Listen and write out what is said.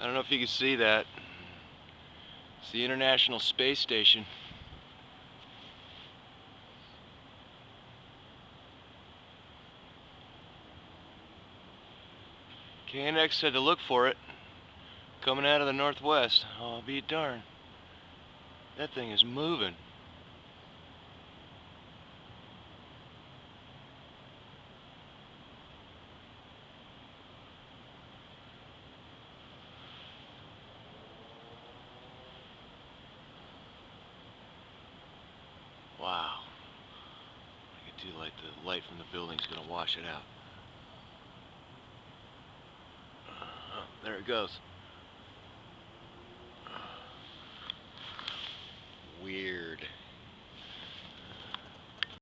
I don't know if you can see that. It's the International Space Station. KNX said to look for it. Coming out of the northwest. Oh, I'll be darned. That thing is moving. Wow. I can do like the light from the building's gonna wash it out. Oh, there it goes. Weird.